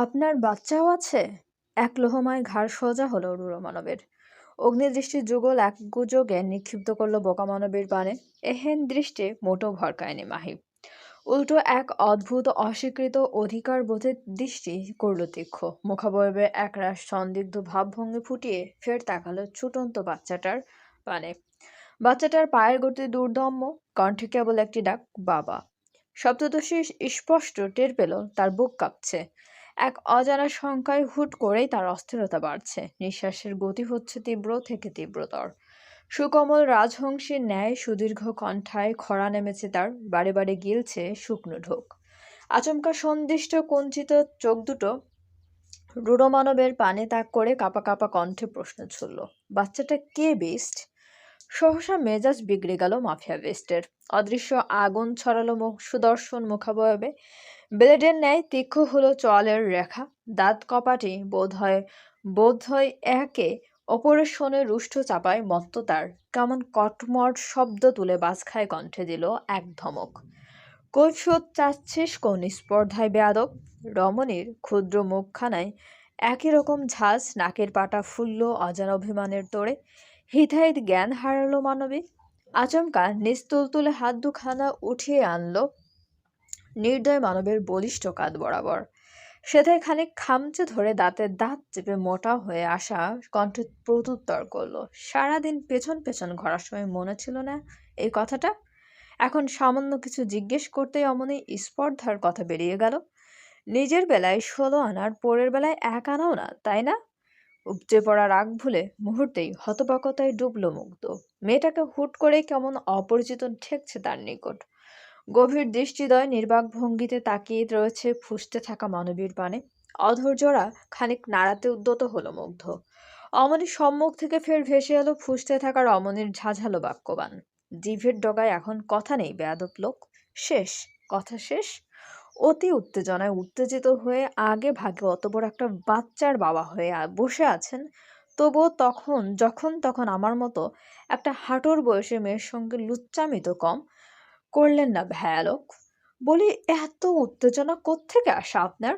আপনার বাচ্চাও আছে? এক লোহমায় ঘাড় সোজা হলো রূঢ় মানবের। অগ্নিদৃষ্টির যুগল এক গুজবে নিক্ষিপ্ত করলো বোকা মানবের পানে। এহেন দৃষ্টি মোটেও ভরকায়নি মাহি। উল্টো এক অদ্ভুত অস্বীকৃত অধিকার বোধের দৃষ্টি করল তীক্ষ্ণ। মুখাবয়বে একরাশ সন্দিগ্ধ ভাবভঙ্গি ফুটিয়ে ফের তাকালো ছুটন্ত বাচ্চাটার পানে। বাচ্চাটার পায়ের গতি দুর্দম্য, কণ্ঠে কেবল একটি ডাক, বাবা। সপ্তদশী স্পষ্ট টের পেল তার বুক কাঁপছে। এক অজানা শঙ্কায় হুট করেই তার অস্থিরতা বাড়ছে। নিঃশ্বাসের গতি হচ্ছে তীব্র থেকে তীব্রতর। সুকোমল রাজহংসীর ন্যায় সুদীর্ঘ কণ্ঠায় খরা নেমেছে তার, বারে বারে গিলছে শুকনো ঢোক। আচমকা সন্দিষ্ট কুঞ্চিত চোখ দুটো রূঢ় মানবের পানে তাক করে কাঁপা কাঁপা কণ্ঠে প্রশ্ন ছুড়ল, বাচ্চাটা কে বেস্ট? সহসা মেজাজ বিগড়ে গেল মাফিয়া বেস্টের। অদৃশ্য আগুন ছড়ালো সুদর্শন মুখাবয়বে। ব্লেডের ন্যায় তীক্ষ্ণ হলো চোয়ালের রেখা। দাঁত কপাটি বোধহয় একে অপরের শোনে রুষ্ট চাপায় মত্ত তার কেমন কটমট শব্দ তুলে বাজ খায় কণ্ঠে দিল এক ধমক। কৈফিয়ত চাচ্ছিস কোন স্পর্ধায় বেয়াদব? রমণীর ক্ষুদ্র মুখখানায় একই রকম ঝাঁজ, নাকের পাটা ফুলল অজানা অভিমানের তোড়ে। হিতাহিত জ্ঞান হারালো মানবী। আচমকা নিজ তুলতুলে হাত দুখানা উঠিয়ে আনলো নির্দয় মানবের বলিষ্ঠ কাঁধ বরাবর। সেথায় খানিক খামচে ধরে দাঁতের দাঁত চেপে মোটা হয়ে আসা কণ্ঠে প্রত্যুত্তর করলো, সারাদিন পেছন পেছন ঘোরার সময় মনে ছিল না এই কথাটা? এখন সামান্য কিছু জিজ্ঞেস করতেই অমনি স্পর্ধার কথা বেরিয়ে গেল। নিজের বেলায় 16 আনার, পরের বেলায় 1 আনাও না, তাই না? উপচে পড়া রাগ ভুলে মুহূর্তেই হতবাকতায় ডুবল মুগ্ধ। মেয়েটাকে হুট করে কেমন অপরিচিত ঠেকছে তার নিকট। গভীর দৃষ্টিদ্বয় নির্বাক ভঙ্গিতে তাকিয়ে রয়েছে ফুঁসতে থাকা মানবীর পানে। অধৈর্যরা খানিক নাড়াতে উদ্যত হলো মুগ্ধ। অমনির সম্মুখ থেকে ফের ভেসে এলো ফুঁসতে থাকা রমণীর ঝাঝালো বাক্যবাণ। জিভের ডগায় এখন কথা নেই বেয়াদব লোক। শেষ, কথা শেষ। অতি উত্তেজনায় উত্তেজিত হয়ে আগে ভাগে অত বড় একটা বাচ্চার বাবা হয়ে বসে আছেন, তবুও যখন তখন আমার মতো একটা হাঁটুর বয়সী মেয়ের সঙ্গে লুচ্চামি তো কম করলেন না ভয়ানক। বলি, এত উত্তেজনা কোত্থেকে আসে আপনার?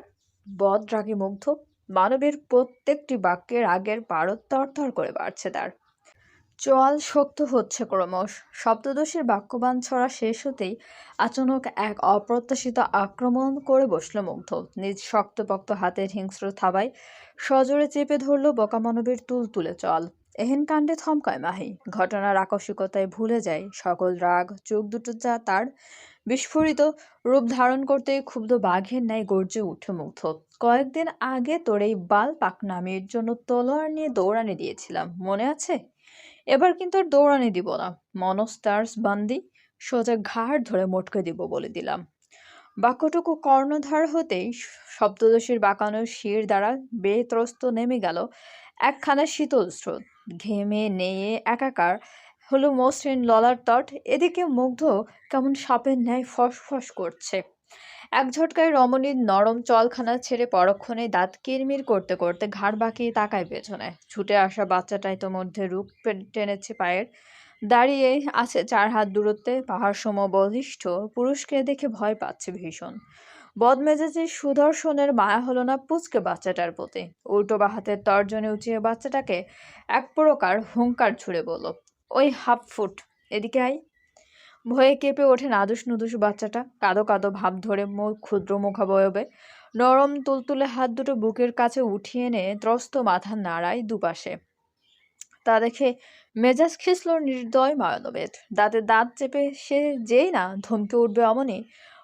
বদ রাগে মুগ্ধ। মানবের প্রত্যেকটি বাক্যের আগের পারদ তরতর করে বাড়ছে তার। চোয়াল শক্ত হচ্ছে ক্রমশ। সপ্তদশীর বাক্যবাণ ছড়া শেষ হতেই আচানক এক অপ্রত্যাশিত আক্রমণ করে বসল মুগ্ধ। নিজ শক্তপোক্ত হাতের হিংস্র থাবায় সজোরে চেপে ধরল বোকা মানবের তুলতুলে চল। এহেন কাণ্ডে থমকায় মাহি। ঘটনার আকস্মিকতায় ভুলে যায় সকল রাগ। চোখ দুটো যা তার বিস্ফোরিত রূপ ধারণ করতেই ক্ষুব্ধ বাঘের ন্যায় গর্জে উঠে মুগ্ধ। কয়েকদিন আগে তোর এই বাল পাকনামির জন্য তলোয়ার নিয়ে দৌড়ানি দিয়েছিলাম, মনে আছে? এবার কিন্তু আর দৌড়ানি দিব না, মনস্টার্স বান্দি, সোজা ঘাড় ধরে মটকে দিব বলে দিলাম। বাক্যটুকু কর্ণধার হতেই সপ্তদশীর বাঁকানো শির দ্বারা বেত্রস্ত নেমে গেল একখানা শীতল স্রোত। ঘেমে নেয়ে একাকার হলো মসৃণ ললার তট। এদিকে মুগ্ধ কেমন সাপের ন্যায় ফসফস করছে। এক ঝটকায় রমণীর নরম চলখানা ছেড়ে পরক্ষণে দাঁত কিরমির করতে করতে ঘাড় বাঁকিয়ে তাকায় পেছনে। ছুটে আসা বাচ্চাটা ইতোমধ্যে রূপ টেনেছে পায়ের, দাঁড়িয়ে আছে 4 হাত দূরত্বে। পাহাড় সম বলিষ্ঠ পুরুষকে দেখে ভয় পাচ্ছে ভীষণ। বদমেজাজি সুদর্শনের মায়া হলো না পুচকে বাচ্চাটার প্রতি। উল্টো বা হাতের তর্জনে উঁচিয়ে বাচ্চাটাকে এক প্রকার হুঙ্কার ছুড়ে বলল, ওই হাফ ফুট, এদিকে আই। ভয়ে কেঁপে ওঠে নাদুস নুদুস বাচ্চাটা। কাঁদো কাঁদো ভাব ধরে ক্ষুদ্র মুখাবয়বে নরম তুলতুলে হাত দুটো বুকের কাছে উঠিয়ে এনে ত্রস্ত মাথা নাড়ায় দুপাশে। তা দেখে মেজাজ খিসল নির্দয় মায়ানবের। দাঁতে দাঁত চেপে সে যেই না ধমকে উঠবে অমনি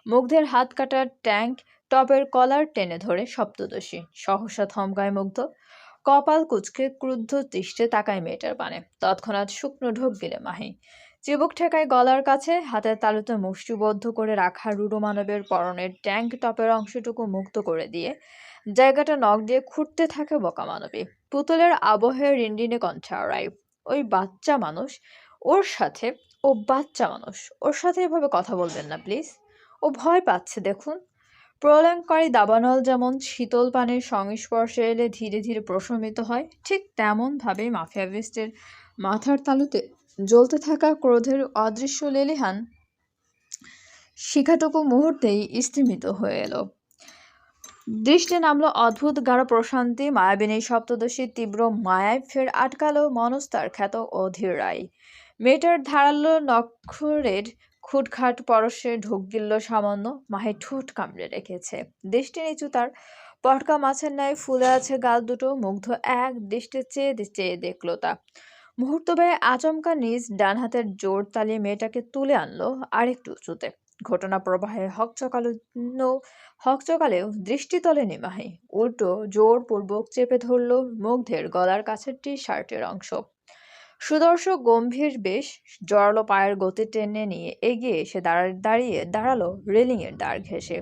মুগ্ধের হাত কাটার ট্যাঙ্ক টপের কলার টেনে ধরে সপ্তদশী। সহসা থমকায় মুগ্ধ। কপাল কুঁচকে ক্রুদ্ধ দৃষ্টে তাকায় মেয়েটার পানে। তৎক্ষণাৎ শুকনো ঢোক গিলে মাহি। চিবুক ঠেকায় গলার কাছে, হাতের তালুতে মুষ্টিবদ্ধ করে রাখা রূঢ় মানবের পরনের ট্যাঙ্ক টপের অংশটুকু মুক্ত করে দিয়ে জায়গাটা নখ দিয়ে খুঁড়তে থাকে বোকা মানবী। পুতুলের আবহে রিনরিনে কণ্ঠে আড়াই, ওই বাচ্চা মানুষ, ওর সাথে, ও বাচ্চা মানুষ, ওর সাথে এভাবে কথা বলবেন না প্লিজ। ও ভয় পাচ্ছে দেখুন। প্রলয়ঙ্করী দাবানল যেমন শীতল পানির সংস্পর্শে এলে ধীরে ধীরে প্রশমিত হয়, ঠিক তেমন ভাবেই মাফিয়া বেস্টের মাথার তালুতে জ্বলতে থাকা ক্রোধের অদৃশ্য লেলিহান শিখাটুকু মুহূর্তেই স্তিমিত হয়ে এলো। দৃষ্টি নামলো অদ্ভুত গাঢ় প্রশান্তি, মায়াবিনী সপ্তদশী তীব্র মায়ায় ফের আটকালো মনস্তার খ্যাত অধীর রায়। মেয়েটার ধারালো নক্ষরের খুটখাট পরশে ঢোক গিলল সামান্য, মাহে ঠোঁট কামড়ে রেখেছে। দৃষ্টি নিচু তার, পটকা মাছের ন্যায় ফুলে আছে গাল দুটো। মুগ্ধ এক দৃষ্টে চেয়ে চেয়ে দেখলো তা। মুহূর্ত ব্যয়ে আচমকা নিজ ডান হাতের জোর তালিয়ে মেয়েটাকে তুলে আনলো আরেকটু উঁচুতে। ঘটনা প্রবাহে হকচকালেও দৃষ্টি তলেনি মাহি। উল্টো জোরপূর্বক চেপে ধরল মুগ্ধের গলার কাছের টি শার্টের অংশ। সুদর্শন গম্ভীর বেশ, জোরালো পায়ের গতি টেনে নিয়ে এগিয়ে এসে দাঁড়ালো রেলিং এর দাঁড় ঘেঁষে।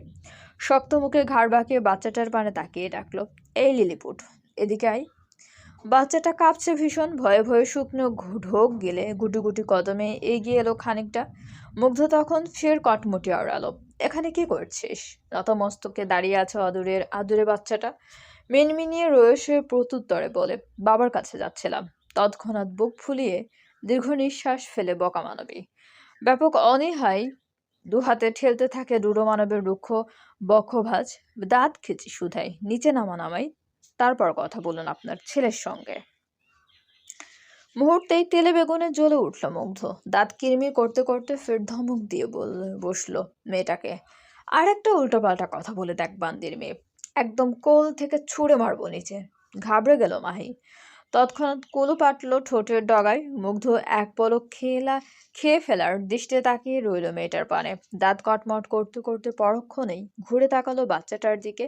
শক্ত মুখে ঘাড় বাঁকিয়ে বাচ্চাটার পানে তাকিয়ে ডাকলো, এই লিলিপুট, এদিকে আয়। বাচ্চাটা কাঁপছে ভীষণ, ভয়ে ভয়ে শুকনো ঢোক গেলে গুটি গুটি কদমে এগিয়ে এলো খানিকটা। মুগ্ধ তখন ফের কটমটি আওড়ালো, এখানে কি করছিস? নতমস্তকে দাঁড়িয়ে আছে আদুরে বাচ্চাটা। মিনমিনিয়ে রয়েছে প্রত্যুত্তরে বলে, বাবার কাছে যাচ্ছিলাম। তৎক্ষণাৎ বুক ফুলিয়ে দীর্ঘ নিঃশ্বাস ফেলে বকা মানবী ব্যাপক অনীহায় দুহাতে ঠেলতে থাকে রূঢ় মানবের রুক্ষ বক্ষভাঁজ। দাঁত খিচি শুধাই, নিচে নামাই, তারপর কথা বলুন আপনার ছেলের সঙ্গে। মুহূর্তেই তেলে বেগুনে জ্বলে উঠল মুগ্ধ। দাঁত কিরমির করতে করতে ফের ধমক দিয়ে বসলো মেয়েটাকে, আর একটা উল্টোপাল্টা কথা বলে দেখ বান্দির মেয়ে, একদম কোল থেকে ছুঁড়ে মারবো নিচে। ঘাবড়ে গেল মাহি, তৎক্ষণাৎ কুলু পাটল ঠোঁটের ডগায়। মুগ্ধ এক পলক খেয়ে ফেলার দৃষ্টে তাকিয়ে রইল মেয়েটার পানে। দাঁত কটমট করতে করতে পরক্ষণেই ঘুরে তাকালো বাচ্চাটার দিকে,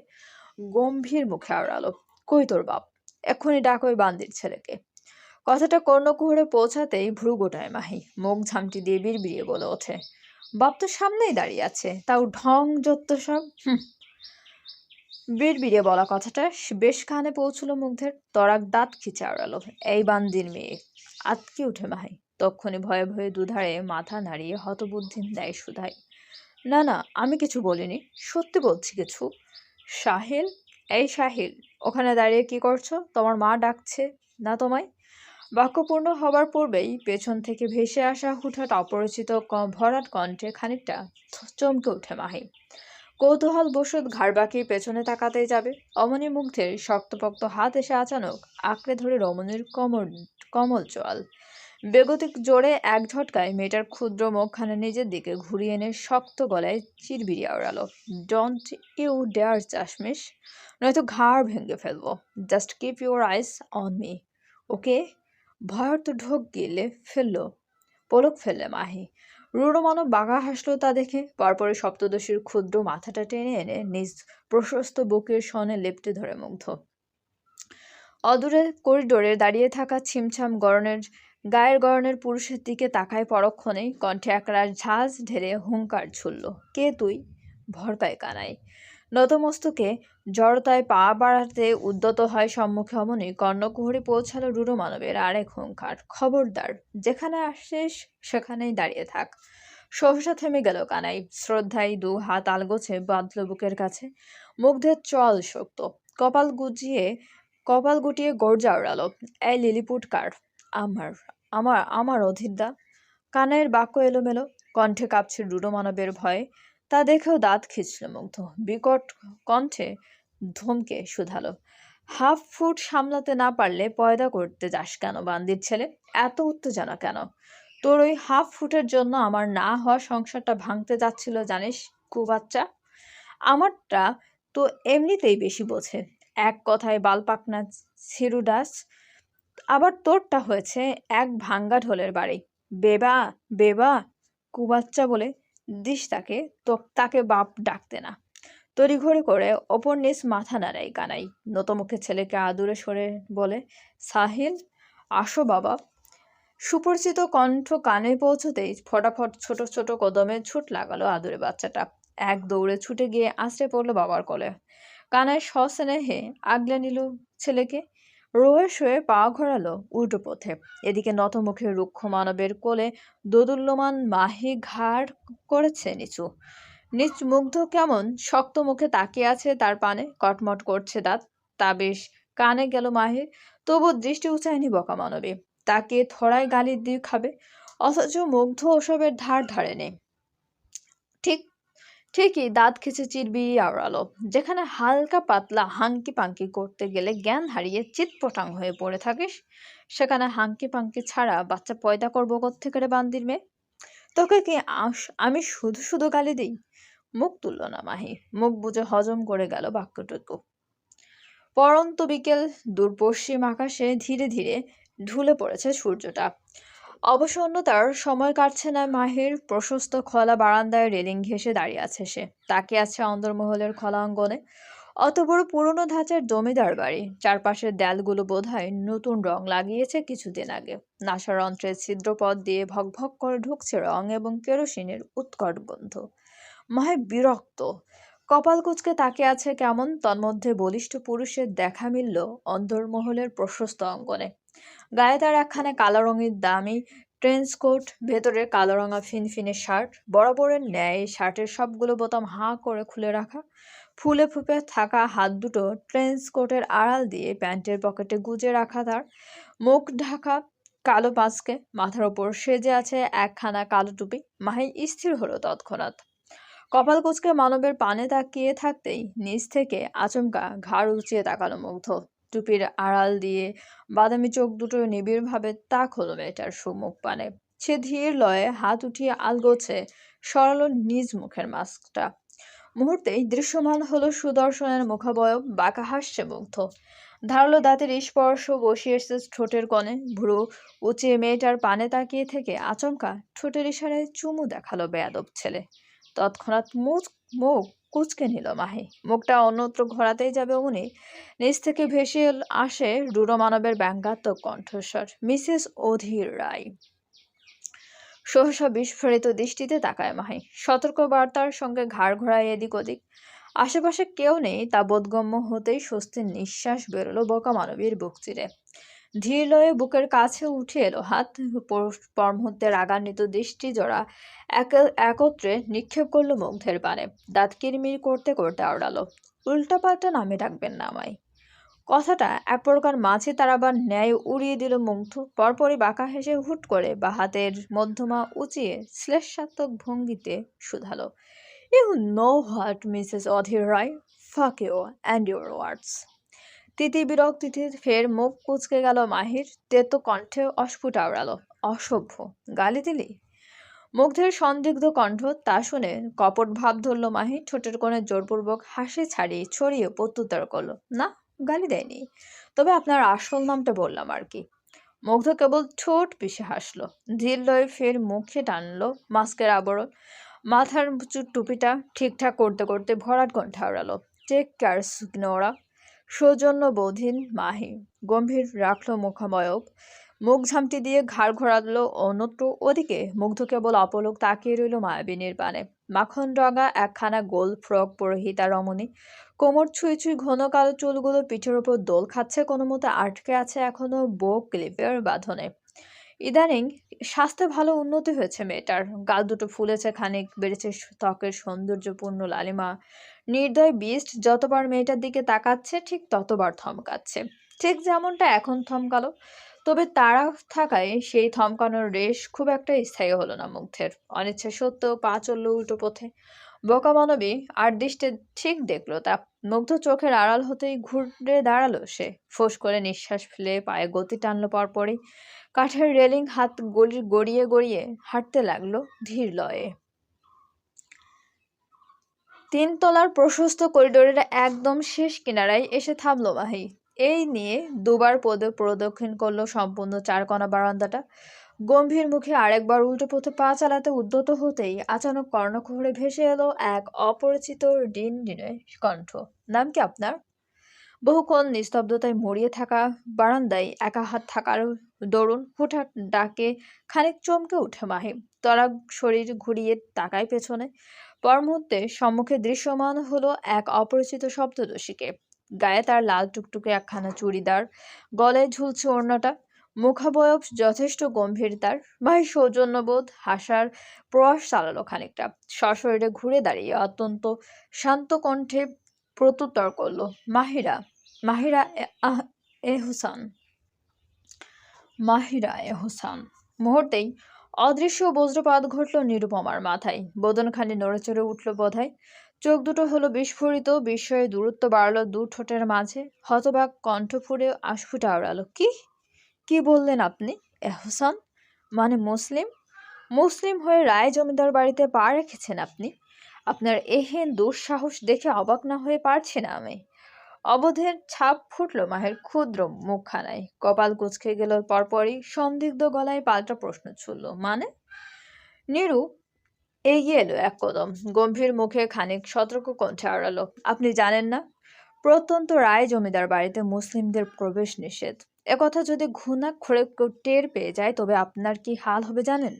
গম্ভীর মুখে আওড়ালো, কই তোর বাপ? এক্ষুনি ডাক ওই বান্দির ছেলেকে। কথাটা কর্ণকুহরে পৌঁছাতেই ভ্রু গোটায় মাহি, মুখ ঝামটি দিয়ে বিড়বিড়িয়ে বলে ওঠে, বাপ তো সামনেই দাঁড়িয়ে আছে, তাও ঢং যত সব। বিড়বিড়িয়ে বলা কথাটা বেশ কানে পৌঁছলো মুগ্ধের। তরাক দাঁত খিচে আওড়ালো, এই বান্দির মেয়ে। আতকে উঠে মাহি, তক্ষুনি ভয়ে ভয়ে দুধারে মাথা নাড়িয়ে হতবুদ্ধি দেয় শুধাই, না না, আমি কিছু বলিনি, সত্যি বলছি কিছু। সাহিল, এই সাহিল, ওখানে দাঁড়িয়ে কি করছো? তোমার মা ডাকছে না তোমায়? বাক্য পূর্ণ হবার পূর্বেই পেছন থেকে ভেসে আসা হুঠাৎ অপরিচিত ভরাট কণ্ঠে খানিকটা চমকে উঠে মাহি। কৌতূহল বশত ঘাড় বাঁকিয়ে পেছনে তাকাতেই যাবে, অমনি মুগ্ধের শক্তপোক্ত হাত এসে আচানক আঁকড়ে ধরে রমণীর কমল চোয়াল। বেগতিক জোরে এক ঝটকায় মেয়েটার ক্ষুদ্র মুখখানা নিজের দিকে ঘুরিয়ে এনে শক্ত গলায় চিরবিড়ি আওড়ালো, ডোন্ট ইউ ডেয়ার চাশমিশ, নয়তো ঘাড় ভেঙে ফেলবো। Just keep your eyes on me, okay? ভয়ার্ত ঢোক গিলে পলক ফেললে মাহি। রূঢ় মানব বাঘা হাসলো তা দেখে। পরপরই সপ্তদশীর ক্ষুদ্র মাথাটা টেনে এনে নিজ প্রশস্ত বুকের সনে লেপ্টে ধরে মুগ্ধ। অদূরে করিডোরে দাঁড়িয়ে থাকা ছিমছাম গায়ের গড়নের পুরুষের দিকে তাকায় পরক্ষণেই, কণ্ঠে একরাশ ঝাঁজ ঢেলে হুঙ্কার ছুড়ল, কে তুই? ভরকায় কানাই। নতমস্তকে জড়তায় পা বাড়াতে উদ্যত হয় সম্মুখে, অমনি কর্ণকুহরে পৌঁছালো রূঢ় মানবের আরেক হুঙ্কার, খবরদার, যেখানে আসিস সেখানেই দাঁড়িয়ে থাক। সহসা থেমে গেল কানাই, শ্রদ্ধায় দু হাত আলগোছে বাঁধল বুকের কাছে। মুগ্ধের চল শক্ত, কপাল গুটিয়ে গর্জা উড়ালো, এই লিলিপুট কার? আমার আমার আমার অধীরদা। কানাইয়ের বাক্য এলোমেলো, কণ্ঠে কাঁপছে রূঢ় মানবের ভয়ে। তা দেখেও দাঁত খিঁচল মুগ্ধ, বিকট কণ্ঠে ধমকে শুধালো, হাফ ফুট সামলাতে না পারলে পয়দা করতে যাস কেন বান্দির ছেলে? এত উত্তেজনা কেন? তোর ওই হাফ ফুটের জন্য আমার না হওয়া সংসারটা ভাঙতে যাচ্ছিল জানিস কুবাচ্চা। আমারটা তো এমনিতেই বেশি বোঝে, এক কথায় বালপাকনা ছিরুডাস। আবার তোরটা হয়েছে এক ভাঙ্গা ঢোলের বাড়ি। বেবা বেবা কুবাচ্চা বলে দিস তাকে, তাকে বাপ ডাকতে না। তড়িঘড়ি করে ওপর নিচ মাথা নাড়াই কানাই। নতমুখে ছেলেকে আদুরে সরে বলে, সাহিল, আসো বাবা। সুপরিচিত কণ্ঠ কানে পৌঁছতেই ফটাফট ছোট ছোট কদমে ছুট লাগালো আদুরে বাচ্চাটা। এক দৌড়ে ছুটে গিয়ে আছড়ে পড়লো বাবার কোলে। কানায় সস্নেহে আগলে নিল ছেলেকে, রোয়ে শোয়ে পা ঘোরালো উল্টো পথে। এদিকে নতমুখে রুক্ষ মানবের কোলে দোদুল্যমান মাহি ঘাড় করেছে নিচু। মুগ্ধ কেমন শক্ত মুখে তাকিয়ে আছে তার পানে, কটমট করছে দাঁত। তা বেশ কানে গেল মাহির, তবু দৃষ্টি উঁচায়নি বকা মানবে। তাকে থড়ায় গালি দিয়ে খাবে, অথচ মুগ্ধ ওসবের ধার ধারে নেই। ঠিক ঠিকই দাঁত খিচে চিরবিরি আওড়ালো। যেখানে হালকা পাতলা হাঙ্কি পাঙ্কি করতে গেলে জ্ঞান হারিয়ে চিৎপটাং হয়ে পড়ে থাকিস, সেখানে হাঙ্কি পাঙ্কি ছাড়া বাচ্চা পয়দা করবো কোত্থেকে রে বান্দির মেয়ে? তোকে কি আমি শুধু শুধু গালি দিই? মুখ তুলল না মাহি, মুখ বুজে হজম করে গেল বাক্যটুকু। পড়ন্ত বিকেল, দূর পশ্চিম আকাশে ধীরে ধীরে ঢুলে পড়েছে সূর্যটা। অবসন্নতার সময় কাটছে না মাহির। প্রশস্ত খোলা বারান্দায় রেলিং ঘেঁষে দাঁড়িয়ে আছে সে, তাকিয়ে আছে অন্দরমহলের খোলা অঙ্গনে। অত বড় পুরনো ধাঁচের জমিদার বাড়ি, চারপাশের দেয়ালগুলো বোধহয় নতুন রং লাগিয়েছে কিছুদিন আগে। নাসারন্ধ্রের ছিদ্রপথ দিয়ে ভকভক করে ঢুকছে রং এবং কেরোসিনের উৎকট গন্ধ। মাহি বিরক্ত, কপাল কুঁচকে তাকিয়ে আছে কেমন। তন্মধ্যে বলিষ্ঠ পুরুষের দেখা মিলল অন্দরমহলের প্রশস্ত অঙ্গনে। গায়ে তার একখানা কালো রঙের দামি ট্রেন্স কোট, ভেতরে কালো রঙা ফিনফিনে শার্ট, বরাবরের ন্যায় শার্টের সবগুলো বোতাম হাঁ করে খুলে রাখা। ফুলে ফুপে থাকা হাত দুটো ট্রেন্স কোটের আড়াল দিয়ে প্যান্টের পকেটে গুজে রাখা তার। মুখ ঢাকা কালো পাঁচকে, মাথার ওপর সেজে আছে একখানা কালো টুপি। মাহি স্থির হলো তৎক্ষণাৎ। কপাল কুঁচকে মানবের পানে তাকিয়ে থাকতেই নিচ থেকে আচমকা ঘাড় উঁচিয়ে তাকালো মুগ্ধ। টুপির আড়াল দিয়ে বাদামি চোখ দুটো নিবিড়ভাবে তাক হলো মেয়েটার সুমুখ পানে। সে ধীর লয়ে হাত উঠিয়ে আলগোছে সরালো নিজ মুখের মাস্কটা। মুহূর্তেই দৃশ্যমান হলো সুদর্শনের মুখাবয়ব। বাঁকা হাসছে মুগ্ধ, ধারালো দাঁতের স্পর্শ বসিয়ে এসেছে ঠোঁটের কোণে। ভ্রু উঁচিয়ে মেয়েটার পানে তাকিয়ে থেকে আচমকা ঠোঁটের ইশারায় চুমু দেখালো বেয়াদব ছেলে। তৎক্ষণাৎ মুখ কুঁচকে নিল মাহি। মুখটা অন্যত্র ঘোরাতেই যাবে অমনি নিচ থেকে ভেসে আসে রূঢ় মানবের ব্যঙ্গাত্মক কণ্ঠস্বর, মিসেস অধীর রায়। সহসা বিস্ফোরিত দৃষ্টিতে তাকায় মাহি, সতর্ক বার্তার সঙ্গে ঘাড় ঘোরায় এদিক ওদিক। আশেপাশে কেউ নেই তা বোধগম্য হতেই স্বস্তির নিঃশ্বাস বেরোলো বোকা মানবীর বুক চিরে। ধীর লয়ে বুকের কাছে উঠে এলো হাত। পরমুহূর্তে রাগান্বিত দৃষ্টি জোড়া একত্রে নিক্ষেপ করলো মুগ্ধের পানে। দাঁত কিরমির করতে করতে আওড়ালো, উল্টাপাল্টা নামে ডাকবেন না আমায়। কথাটা এক প্রকার মাছি তাড়াবার ন্যায় উড়িয়ে দিল মুগ্ধ। পরপরই বাঁকা হেসে হুট করে বা হাতের মধ্যমা উঁচিয়ে শ্লেষাত্মক ভঙ্গিতে শুধালো, you know what Mrs Adhir Roy, fuck you and your words. তিতি বিরক্তিতে ফের মুখ কুঁচকে গেল মাহির। তেতো কণ্ঠে অস্ফুট আওড়ালো, অসভ্য, গালি দিলি? মুগ্ধের সন্দিগ্ধ কণ্ঠ, তা শুনে কপট ভাব ধরল মাহি। ঠোঁটের কোণে জোরপূর্বক হাসি ছড়িয়ে প্রত্যুত্তর করল, না, গালি দেয়নি, তবে আপনার আসল নামটা বললাম আর কি। মুগ্ধ কেবল ঠোঁট পিষে হাসলো। ধীর লয়ে ফের মুখে টানলো মাস্কের আবরণ। মাথার টুপিটা ঠিকঠাক করতে করতে ভরাট কণ্ঠে আওড়ালো, টেক কেয়ার সিগনোরা। সৌজন্যবোধহীন মাহি গম্ভীর রাখল মুখাবয়ব। মুখ ঝামটি দিয়ে ঘাড় ঘোরালো অন্যত্র। ওদিকে মুগ্ধ কেবল অপলক তাকিয়ে রইল মায়াবিনীর পানে। মাখন রঙা একখানা গোল ফ্রক পরিহিতা রমণী, কোমর ছুঁই ছুঁই ঘন কালো চুলগুলো পিঠের ওপর দোল খাচ্ছে, কোনো মতে আটকে আছে এখনো বো ক্লিপের বাঁধনে। ইদানিং স্বাস্থ্যে ভালো উন্নতি হয়েছে মেয়েটার। গাল দুটো ফুলেছে খানিক, বেড়েছে ত্বকের সৌন্দর্যপূর্ণ লালিমা। নির্দয় বিস্ট যতবার মেয়েটার দিকে তাকাচ্ছে ঠিক ততবার থমকাচ্ছে, ঠিক যেমনটা এখন থমকালো। তবে তাড়া থাকায় সেই থমকানোর রেশ খুব একটা স্থায়ী হলো না মুগ্ধের। অনিচ্ছা সত্ত্বেও পা চলল উল্টো পথে। বোকা মানবী আর দৃষ্টে ঠিক দেখলো তা। মুগ্ধ চোখের আড়াল হতেই ঘুরে দাঁড়ালো সে। ফোঁস করে নিঃশ্বাস ফেলে পায়ে গতি টানলো পরপরই। কাঠের রেলিং হাত গড়িয়ে গড়িয়ে হাঁটতে লাগলো ধীর লয়ে। 3 তলার প্রশস্ত করিডোরের একদম শেষ কিনারায় এসে থামলো মাহি। এই নিয়ে দুবার প্রদক্ষিণ করলো সম্পূর্ণ 4 কোণা বারান্দাটা। গম্ভীর মুখে আরেকবার উল্টো পথে পা চালাতে উদ্যত হতেই আচানক কর্ণকুহরে ভেসে এলো এক অপরিচিত ডিনডিনে কণ্ঠ, নাম কি আপনার? বহুক্ষণ নিস্তব্ধতায় মরিয়ে থাকা বারান্দায় একা হাত থাকার দরুন হুটহাট ডাকে খানিক চমকে উঠে মাহি। তরা শরীর ঘুরিয়ে তাকায় পেছনে। পর মুহূর্তে সম্মুখে দৃশ্যমান হলো এক অপরিচিত শব্দদর্শীকে। গায়ে তার লাল টুকটুকে একখানা চুড়িদার, গলায় ঝুলছে ওড়নাটা। মুখাবয়ব যথেষ্ট গম্ভীর তার। মাহি সৌজন্যবোধ হাসার প্রয়াস চালালো খানিকটা। সশরীরে ঘুরে দাঁড়িয়ে অত্যন্ত শান্ত কণ্ঠে প্রত্যুত্তর করলো, মাহিরা, মাহিরা এহসান, মাহিরা এহসান। মুহূর্তেই অদৃশ্য বজ্রপাত ঘটল নিরুপমার মাথায়। বদনখানি নড়েচড়ে উঠল বোধহয়। চোখ দুটো হলো বিস্ফোরিত, বিস্ময়ে দূরত্ব বাড়ল দু ঠোঁটের মাঝে। হতবাক কণ্ঠ ফুঁড়ে আস্ফুটে আওড়ালো, কি কি বললেন আপনি? এহসান মানে মুসলিম? মুসলিম হয়ে রায় জমিদার বাড়িতে পা রেখেছেন আপনি? আপনার এহেন দুঃসাহস দেখে অবাক না হয়ে পারছি না আমি। অবধের ছাপ ফুটল মাহের ক্ষুদ্র মুখখানায়। কপাল কুঁচকে গেল পরপরই। সন্দিগ্ধ গলায় পাল্টা প্রশ্ন ছুড়ল, মানে? নীরু এগিয়ে এলো এক কদম, গম্ভীর মুখে খানিক সতর্ক কণ্ঠে আওড়ালো, আপনি জানেন না, প্রত্যন্ত রায় জমিদার বাড়িতে মুসলিমদের প্রবেশ নিষেধ। একথা যদি ঘুণাক্ষরে কেউ টের পেয়ে যায় তবে আপনার কি হাল হবে জানেন?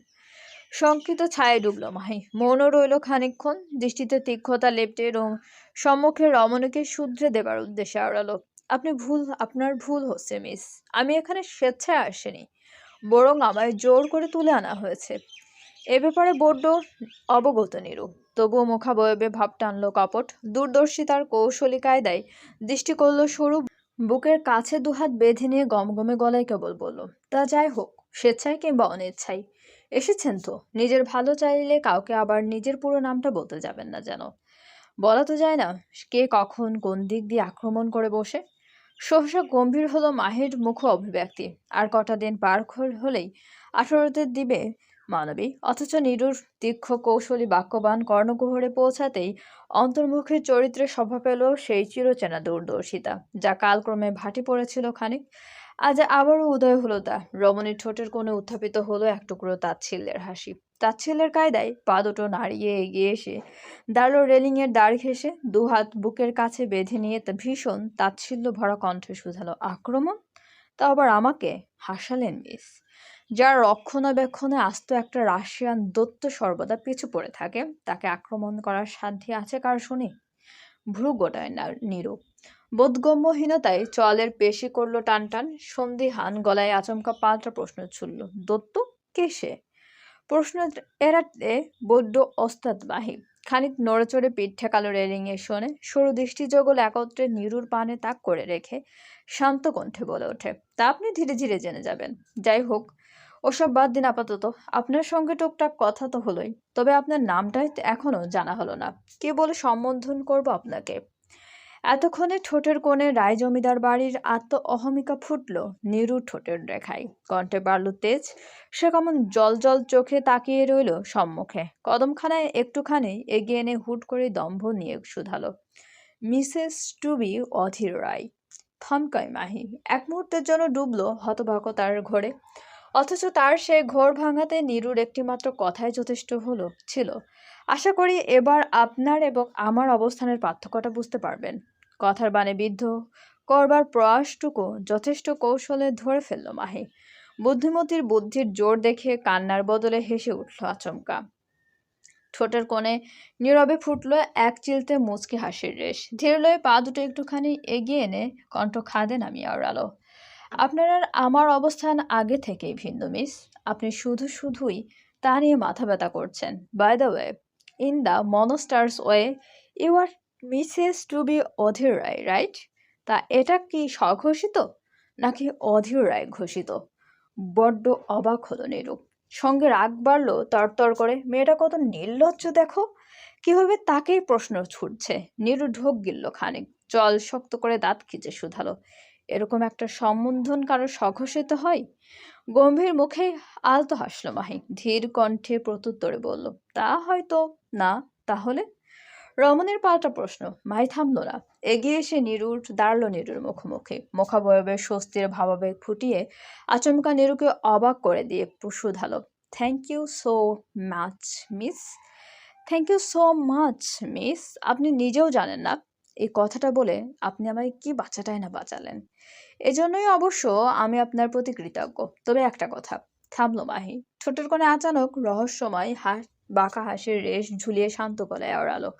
শঙ্কিত ছায়ায় ডুবল মাহি। মৌন রইল খানিকক্ষণ, দৃষ্টিতে তীক্ষ্ণতা লেপ্টে এবং সম্মুখে রমণীকে শুধরে দেবার উদ্দেশ্যে আওড়ালো, আপনার ভুল হচ্ছে মিস। আমি এখানে স্বেচ্ছায় আসিনি, বরং আমায় জোর করে তুলে আনা হয়েছে। এ ব্যাপারে বড্ড অবগত নীরু, তবুও মুখাবয়বে ভাব টানল কপট। দূরদর্শিতার কৌশলী কায়দায় দৃষ্টি করল সরু। বুকের কাছে দুহাত বেঁধে নিয়ে গমগমে গলায় কেবল বলল, তা যাই হোক, স্বেচ্ছায় কিংবা অনিচ্ছায় এসেছেন তো। নিজের ভালো চাইলে কাউকে আবার নিজের পুরো নামটা বলতে যাবেন না যেন। বলা তো যায় না কে কখন কোন দিক দিয়ে আক্রমণ করে বসে। সহসা গম্ভীর হলো মাহের মুখ অভিব্যক্তি। আর কটা দিন পার হলেই 18তে দিবে মানবী, অথচ নিরুর তীক্ষ্ণ কৌশলী বাক্যবান কর্ণকুহরে পৌঁছাতেই অন্তর্মুখীর চরিত্রে সভা পেল সেই চিরচেনা দূরদর্শিতা, যা কালক্রমে ভাটি পড়েছিল খানিক। আজ আবারও উদয় হলো তা। রমণীর ঠোঁটের কোণে উত্থাপিত হলো এক টুকরো তাচ্ছিল্যের হাসি। তাচ্ছিল্যের কায়দায় পা দুটো নাড়িয়ে এগিয়ে এসে দাঁড়ালো রেলিংয়ের দাঁড় ঘেঁষে, দুহাত বুকের কাছে বেঁধে নিয়ে তা ভীষণ তাচ্ছিল্য ভরা কণ্ঠে শুধালো, আক্রমণ? তা আবার আমাকে? হাসালেন মিস। যার রক্ষণাবেক্ষণে আস্ত একটা রাশিয়ান দৈত্য সর্বদা পিছু পড়ে থাকে, তাকে আক্রমণ করার সাধ্য আছে কার শুনি? ভ্রু গোটায় না নীরু। বোধগম্যহীনতায় চলের পেশি করলো টান টান। সন্দিহান গলায় আচমকা পাল্টা প্রশ্ন ছুড়ল, দত্ত কে সে? প্রশ্ন এড়াতে বড্ড ওস্তাদ মাহি। খানিক নড়েচড়ে পিঠ ঠেকালো রেলিং এর শোনে। সরু দৃষ্টি যুগল একত্রে নীরুর পানে তাক করে রেখে শান্ত কণ্ঠে বলে ওঠে, তা আপনি ধীরে ধীরে জেনে যাবেন। যাই হোক, ওসব বাদ দিন আপাতত। আপনার সঙ্গে টুকটাক কথা তো হলোই, তবে আপনার নামটাই এখনো জানা হলো না। কে বলে সম্বোধন করব আপনাকে? এতক্ষণে ঠোঁটের কোণে রায় জমিদার বাড়ির অহমিকা ফুটল নীরুর ঠোঁটের রেখায়। কণ্ঠে বাড়ল তেজ। সে কেমন জল জল চোখে তাকিয়ে রইল সম্মুখে। কদমখানায় একটুখানি এগিয়ে এনে হুট করে দম্ভ নিয়ে শুধালো, মিসেস টুবি অধীর রায়। থমকায় মাহি। এক মুহূর্তের জন্য ডুবল হতবাকতার ঘোরে। অথচ তার সেই ঘোর ভাঙাতে নীরুর একটিমাত্র কথাই যথেষ্ট ছিল। আশা করি এবার আপনার এবং আমার অবস্থানের পার্থক্যটা বুঝতে পারবেন। কথার বাণে বিদ্ধ করবার প্রয়াসটুকু যথেষ্ট কৌশলে ধরে ফেলল মাহি। বুদ্ধিমতীর বুদ্ধির জোর দেখে কান্নার বদলে হেসে উঠল আচমকা। ঠোঁটের কোণে নীরবে ফুটল এক চিলতে মুচকি হাসির রেশ। ধীরে লয়ে পা দুটো একটুখানি এগিয়ে এনে কণ্ঠ খাদে নামিয়ে আওড়ালো, আপনার আর আমার অবস্থান আগে থেকেই ভিন্ন মিস। আপনি শুধুই তা নিয়ে মাথা ব্যথা করছেন। By the way, in the monsters way, you are Mrs to be Adhir Roy, right? তা এটা কি স্বঘোষিত নাকি অধীর রায় ঘোষিত? বড্ড অবাক হলো নীরু। সঙ্গে রাগ বাড়ল তরতর করে, মেয়েটা কত নির্লজ্জ দেখো, কিভাবে তাকেই প্রশ্ন ছুটছে। নীরু ঢোক গিলল খানিক, জল শক্ত করে দাঁত খিচে শুধালো, এরকম একটা সম্বোধন কারো স্বঘোষিত হয়? গম্ভীর মুখে আলতো হাসল মাহি। ধীর কণ্ঠে প্রত্যুত্তরে বলল, তা হয়তো না। তাহলে? রমণীর পাল্টা প্রশ্ন। মাহি থামল না। এগিয়ে এসে দাঁড়ালো নীরুর মুখোমুখি। মুখাবয়বে স্বস্তির ভাবাবেগ ফুটিয়ে আচমকা নীরুকে অবাক করে দিয়ে শুধালো, thank you so much miss. Thank you so much miss. আপনি নিজেও জানেন না এই কথাটা বলে আপনি আমায় কি বাঁচাটাই না বাঁচালেন। এজন্যই অবশ্য আমি আপনার প্রতি কৃতজ্ঞ। তবে একটা কথা। থামলো মাহি। ঠোঁটের কোণে আচানক রহস্যময় বাঁকা হাসির রেশ ঝুলিয়ে শান্ত গলায় আওড়ালো,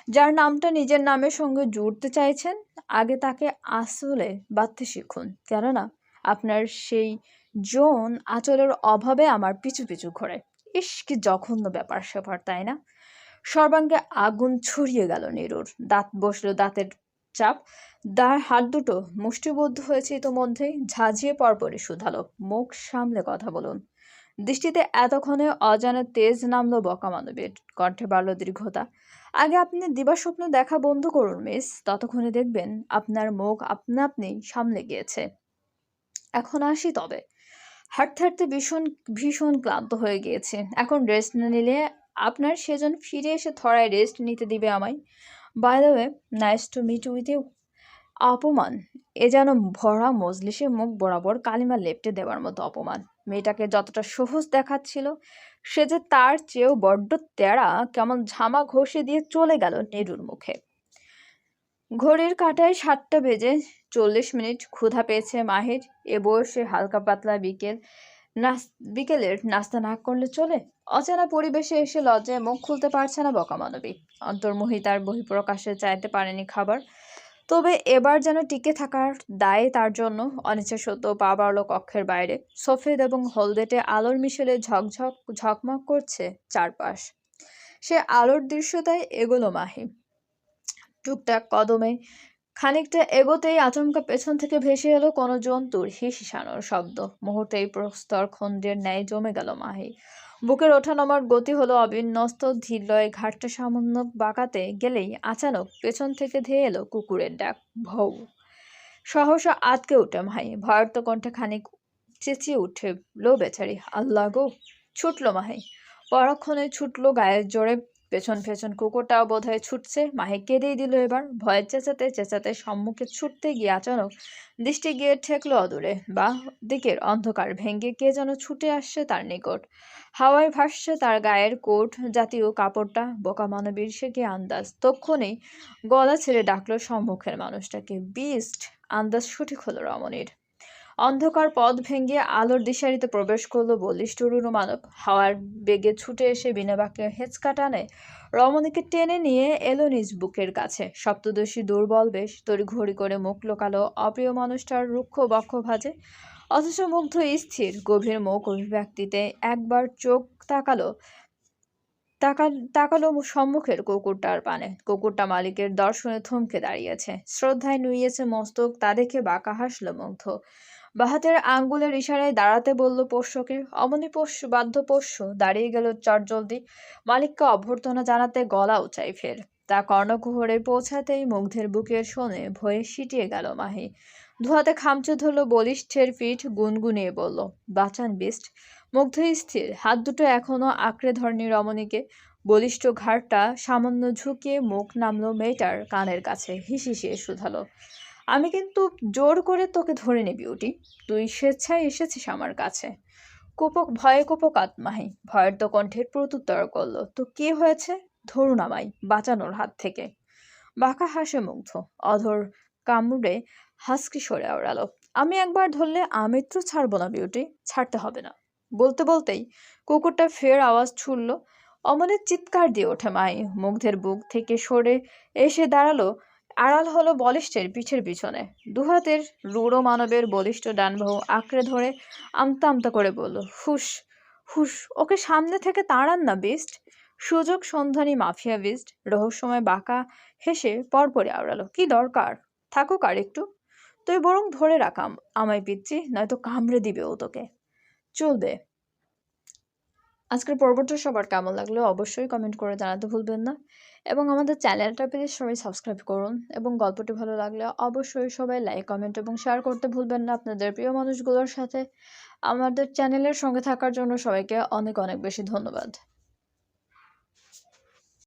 যার নামটা নিজের নামের সঙ্গে জুড়তে চাইছেন, আগে তাকে আসলে বাঁধতে শিখুন। কেননা আপনার সেই যৌন আঁচলের অভাবে আমার পিছু পিছু ঘোরে। ইস, কি জঘন্য ব্যাপার স্যাপার, তাই না? সর্বাঙ্গে আগুন ছড়িয়ে গেল নীরুর। দাঁত বসলো দাঁতের চাপ। হাত দুটো মুষ্টিবদ্ধ হয়েছে ইতোমধ্যেই। ঝাঁঝিয়ে পরপরই শুধালো, মুখ সামলে কথা বলুন। দৃষ্টিতে এতক্ষণে অজানা তেজ নামলো বকা মানবীর, কণ্ঠে বাড়ল দীর্ঘতা। আগে আপনি দিবাস্বপ্ন দেখা বন্ধ করুন মিস, ততক্ষণে দেখবেন আপনার মুখ আপনা আপনি সামলে গিয়েছে। এখন আসি তবে। হাঁটতে হাঁটতে ভীষণ ভীষণ ক্লান্ত হয়ে গিয়েছে। এখন রেস্ট না নিলে আপনার সেজন ফিরে এসে থড়ায় রেস্ট নিতে দিবে আমায়। By the way, nice to meet with you. অপমান! এ যেন ভরা মজলিসে মুখ বরাবর কালিমা লেপ্টে দেওয়ার মতো অপমান। মেয়েটাকে যতটা সহজ দেখাচ্ছিল, সে যে তার চেয়েও বড্ড তেড়া, কেমন ঝামা ঘষে দিয়ে চলে গেল নেরুর মুখে। ঘড়ির কাঁটায় 7:40। ক্ষুধা পেয়েছে মাহির। এ বয়সে হালকা পাতলা বিকেলের নাস্তা না করলে চলে? অচেনা পরিবেশে এসে লজ্জায় মুখ খুলতে পারছে না বকামানবী। অন্তর্মোহী তার বহিঃপ্রকাশে চাইতে পারেনি খাবার, তবে এবার যেন টিকে থাকার দায়ে তার জন্য অনিচ্ছা সত্ত্বেও পা বাড়ল কক্ষের বাইরে। সফেদ এবং হলদেটে আলোর মিশেলে ঝকমক করছে চারপাশ। সে আলোর দৃশ্যতায় এগোলো মাহি। টুকটাক কদমে খানিকটা এগোতেই আচমকা পেছন থেকে ভেসে এলো কোনো জন্তুর হিসিসানোর শব্দ। মুহূর্তেই প্রস্তর খণ্ডের ন্যায় জমে গেল মাহি। বুকের ওঠানামার গতি হলো অবিন্যস্ত। ধীর লয়ে ঘাটটা সামান্য বাঁকাতে গেলেই আচানক পেছন থেকে ধেয়ে এলো কুকুরের ডাক, ভৌ। সহসা আতকে উঠে মাহি। ভয়ার্ত কণ্ঠে খানিক চেঁচিয়ে উঠলো বেচারি, আল্লাহ গো! ছুটল মাহি। পরক্ষণে ছুটলো গায়ের জোরে পেছন পেছন। কুকুরটাও বোধহয় ছুটছে। মাহি কেঁদেই দিল এবার। ভয়ে চেঁচাতে চেঁচাতে সম্মুখে ছুটতে গিয়ে আচানক দৃষ্টি গিয়ে ঠেকলো অদূরে বাঁ দিকের অন্ধকার ভেঙে কে যেন ছুটে আসছে তার নিকট। হাওয়ায় ভাসছে তার গায়ের কোট জাতীয় কাপড়টা। বোকা মানবীর সে কি আন্দাজ! তক্ষুনি গলা ছেড়ে ডাকলো সম্মুখের মানুষটাকে, বিস্ট! আন্দাজ সঠিক হলো রমণীর। অন্ধকার পথ ভেঙে আলোর দিশারিতে প্রবেশ করলো বলিষ্ঠ রুরু মানব। হাওয়ার বেগে ছুটে এসে বিনা বাক্যে হেঁচকা টানে রমণীকে টেনে নিয়ে এলো নিজ বুকের কাছে। সপ্তদশী দুর্বল বেশ, তড়িঘড়ি করে মুখ লোকালো অপ্রিয় মানুষটার রুক্ষ বক্ষ ভাজে। অথচ মুগ্ধ স্থির গভীর মুখ অভিব্যক্তিতে একবার চোখ তাকালো সম্মুখের কুকুরটার পানে। কুকুরটা মালিকের দর্শনে থমকে দাঁড়িয়েছে, শ্রদ্ধায় নুইয়েছে মস্তক। তা দেখে বাঁকা হাসলো মুগ্ধ। বাহাতের আঙ্গুলের ইশারায় দাঁড়াতে বলল পোষ্যকে। অমনি বাধ্য পোষ্য দাঁড়িয়ে গেল চটজলদি। মালিককে অভ্যর্থনা জানাতে গলা উঁচাই ফের। তা কর্ণকুহরে পৌঁছাতেই মুগ্ধের বুকের শোনে ভয়ে সিটিয়ে গেল মাহি। ধোয়াতে খামচে ধরল বলিষ্ঠের পিঠ, গুনগুনিয়ে বলল, বাঁচান বিস্ট। মুগ্ধ স্থির, হাত দুটো এখনো আঁকড়ে ধরেনি রমণীকে। বলিষ্ঠ ঘাড়টা সামান্য ঝুঁকিয়ে মুখ নামলো মেয়েটার কানের কাছে, হিসিয়ে শুধালো, আমি কিন্তু জোর করে তোকে ধরিনি বিউটি, তুই স্বেচ্ছায় এসেছিস আমার কাছে। ভয়ে কোপকাত মাহি ভয়ার্ত কণ্ঠের প্রত্যুত্তর করলো, তো কি হয়েছে? ধরুন আমায়, বাঁচানোর হাত থেকে। বাঁকা হাসে মুগ্ধ, অধর কামড়ে হাসকি সরে ওড়ালো, আমি একবার ধরলে আমি তো ছাড়বো না বিউটি, ছাড়তে হবে না। বলতে বলতেই কুকুরটা ফের আওয়াজ ছুড়ল। অমনে চিৎকার দিয়ে ওঠে মাই। মুগ্ধের বুক থেকে সরে এসে দাঁড়ালো, আড়াল হলো বলিষ্ঠের পিঠের পিছনে। দুহাতের রূঢ় মানবের বলিষ্ঠ ডান বাহু আঁকড়ে ধরে আমতা আমতা করে বলল, হুস হুস, ওকে সামনে থেকে তাড়ান না বিস্ট। সুযোগ সন্ধানী মাফিয়া বিস্ট। রহস্যময় বাঁকা হেসে পরপরে আওড়ালো, কি দরকার, থাকুক আর একটু। তুই বরং ধরে রাখাম আমায় পিচ্ছি, নয়তো কামড়ে দিবে ও তোকে। চলবে। আজকের পর্বটা সবার কেমন লাগলো অবশ্যই কমেন্ট করে জানাতে ভুলবেন না, এবং আমাদের চ্যানেলটা প্লিজ সবাই সাবস্ক্রাইব করুন, এবং গল্পটি ভালো লাগলে অবশ্যই সবাই লাইক, কমেন্ট এবং শেয়ার করতে ভুলবেন না আপনাদের প্রিয় মানুষগুলোর সাথে। আমাদের চ্যানেলের সঙ্গে থাকার জন্য সবাইকে অনেক অনেক বেশি ধন্যবাদ।